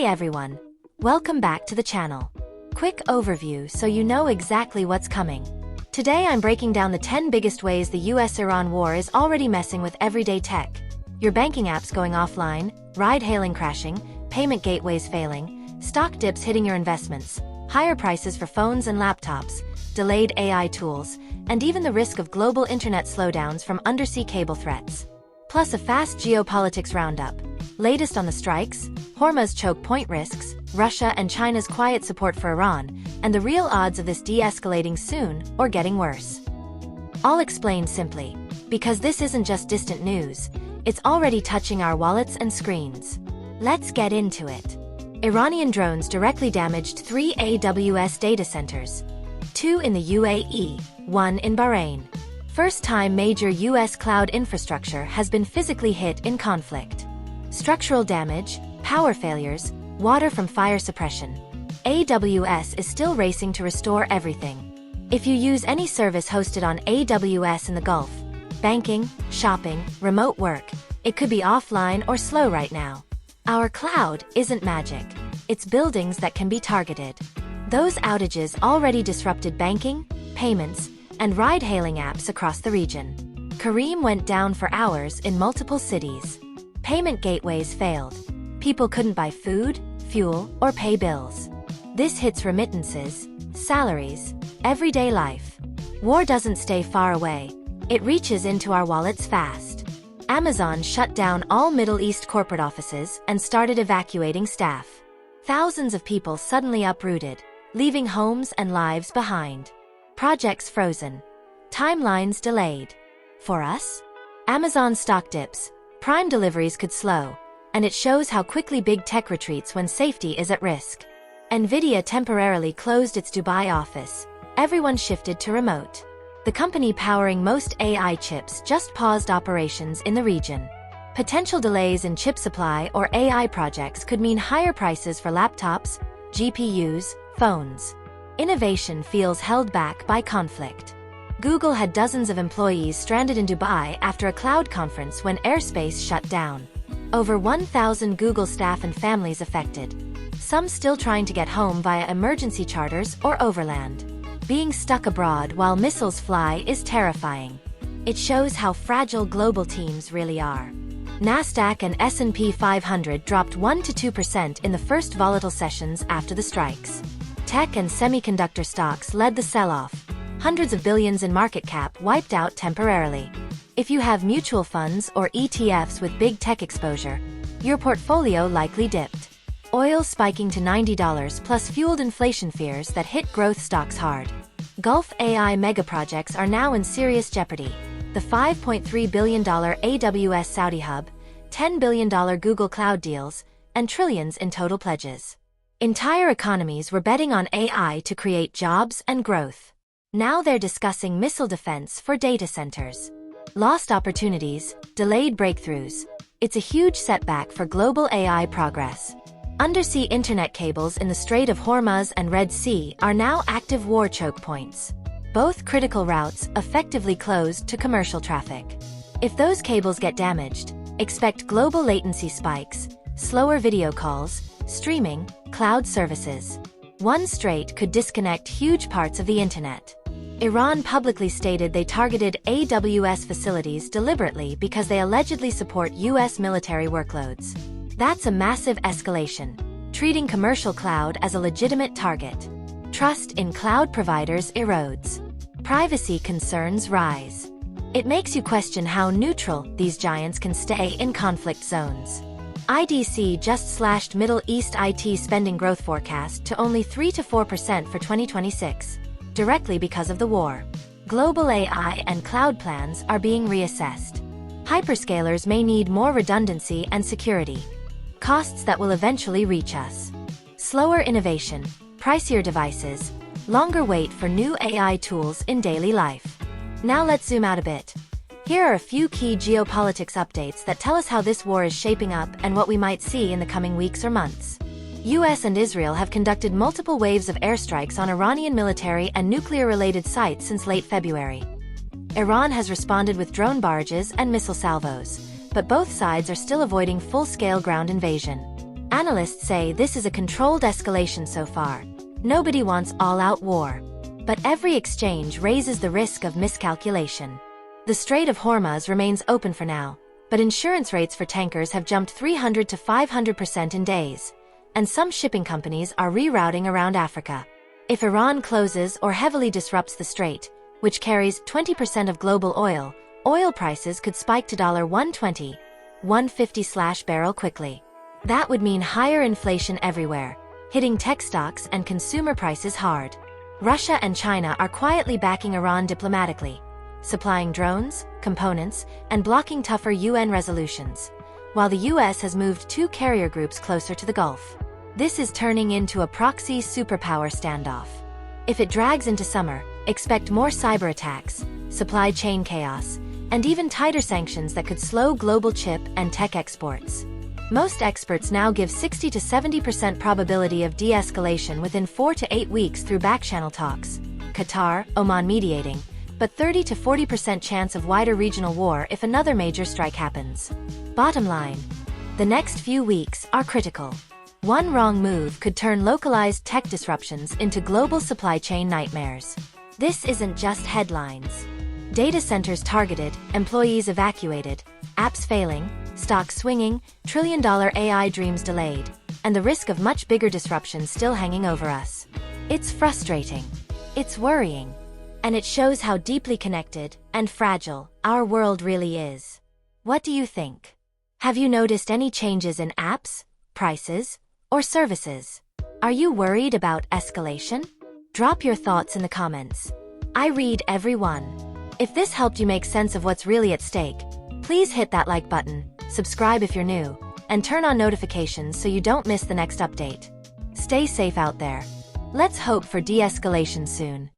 Hey everyone! Welcome back to the channel. Quick overview so you know exactly what's coming. Today I'm breaking down the 10 biggest ways the US-Iran war is already messing with everyday tech. Your banking apps going offline, ride-hailing crashing, payment gateways failing, stock dips hitting your investments, higher prices for phones and laptops, delayed AI tools, and even the risk of global internet slowdowns from undersea cable threats. Plus a fast geopolitics roundup. Latest on the strikes, Hormuz choke point risks, Russia and China's quiet support for Iran, and the real odds of this de-escalating soon or getting worse. I'll explain simply, because this isn't just distant news, it's already touching our wallets and screens. Let's get into it. Iranian drones directly damaged 3 AWS data centers. 2 in the UAE, 1 in Bahrain. First time major US cloud infrastructure has been physically hit in conflict. Structural damage, power failures, water from fire suppression. AWS is still racing to restore everything. If you use any service hosted on AWS in the Gulf, banking, shopping, remote work, it could be offline or slow right now. Our cloud isn't magic. It's buildings that can be targeted. Those outages already disrupted banking, payments, and ride-hailing apps across the region. Kareem went down for hours in multiple cities. Payment gateways failed. People couldn't buy food, fuel, or pay bills. This hits remittances, salaries, everyday life. War doesn't stay far away. It reaches into our wallets fast. Amazon shut down all Middle East corporate offices and started evacuating staff. Thousands of people suddenly uprooted, leaving homes and lives behind. Projects frozen. Timelines delayed. For us? Amazon stock dips. Prime deliveries could slow, and it shows how quickly big tech retreats when safety is at risk. Nvidia temporarily closed its Dubai office. Everyone shifted to remote. The company powering most AI chips just paused operations in the region. Potential delays in chip supply or AI projects could mean higher prices for laptops, GPUs, phones. Innovation feels held back by conflict. Google had dozens of employees stranded in Dubai after a cloud conference when airspace shut down. Over 1,000 Google staff and families affected. Some still trying to get home via emergency charters or overland. Being stuck abroad while missiles fly is terrifying. It shows how fragile global teams really are. Nasdaq and S&P 500 dropped 1 to 2% in the first volatile sessions after the strikes. Tech and semiconductor stocks led the sell-off. Hundreds of billions in market cap wiped out temporarily. If you have mutual funds or ETFs with big tech exposure, your portfolio likely dipped. Oil spiking to $90 plus fueled inflation fears that hit growth stocks hard. Gulf AI megaprojects are now in serious jeopardy. The $5.3 billion AWS Saudi hub, $10 billion Google Cloud deals, and trillions in total pledges. Entire economies were betting on AI to create jobs and growth. Now they're discussing missile defense for data centers. Lost opportunities, delayed breakthroughs. It's a huge setback for global AI progress. Undersea internet cables in the Strait of Hormuz and Red Sea are now active war choke points. Both critical routes effectively closed to commercial traffic. If those cables get damaged, expect global latency spikes, slower video calls, streaming, cloud services. One strait could disconnect huge parts of the internet. Iran publicly stated they targeted AWS facilities deliberately because they allegedly support US military workloads. That's a massive escalation, treating commercial cloud as a legitimate target. Trust in cloud providers erodes. Privacy concerns rise. It makes you question how neutral these giants can stay in conflict zones. IDC just slashed Middle East IT spending growth forecast to only 3 to 4% for 2026, directly because of the war. Global AI and cloud plans are being reassessed. Hyperscalers may need more redundancy and security. Costs that will eventually reach us. Slower innovation, pricier devices, longer wait for new AI tools in daily life. Now let's zoom out a bit. Here are a few key geopolitics updates that tell us how this war is shaping up and what we might see in the coming weeks or months. US and Israel have conducted multiple waves of airstrikes on Iranian military and nuclear-related sites since late February. Iran has responded with drone barrages and missile salvos, but both sides are still avoiding full-scale ground invasion. Analysts say this is a controlled escalation so far. Nobody wants all-out war. But every exchange raises the risk of miscalculation. The Strait of Hormuz remains open for now, but insurance rates for tankers have jumped 300 to 500% in days, and some shipping companies are rerouting around Africa. If Iran closes or heavily disrupts the strait, which carries 20% of global oil prices could spike to $120, $150/barrel quickly. That would mean higher inflation everywhere, hitting tech stocks and consumer prices hard. Russia and China are quietly backing Iran diplomatically, supplying drones, components, and blocking tougher UN resolutions, while the US has moved 2 carrier groups closer to the Gulf. This is turning into a proxy superpower standoff. If it drags into summer, expect more cyber attacks, supply chain chaos, and even tighter sanctions that could slow global chip and tech exports. Most experts now give 60 to 70% probability of de-escalation within 4 to 8 weeks through back-channel talks, Qatar, Oman mediating, but 30 to 40% chance of wider regional war if another major strike happens. Bottom line, the next few weeks are critical. One wrong move could turn localized tech disruptions into global supply chain nightmares. This isn't just headlines. Data centers targeted, employees evacuated, apps failing, stocks swinging, trillion-dollar AI dreams delayed, and the risk of much bigger disruptions still hanging over us. It's frustrating. It's worrying. And it shows how deeply connected and fragile our world really is. What do you think? Have you noticed any changes in apps, prices, or services? Are you worried about escalation? Drop your thoughts in the comments. I read every one. If this helped you make sense of what's really at stake, please hit that like button, subscribe if you're new, and turn on notifications so you don't miss the next update. Stay safe out there. Let's hope for de-escalation soon.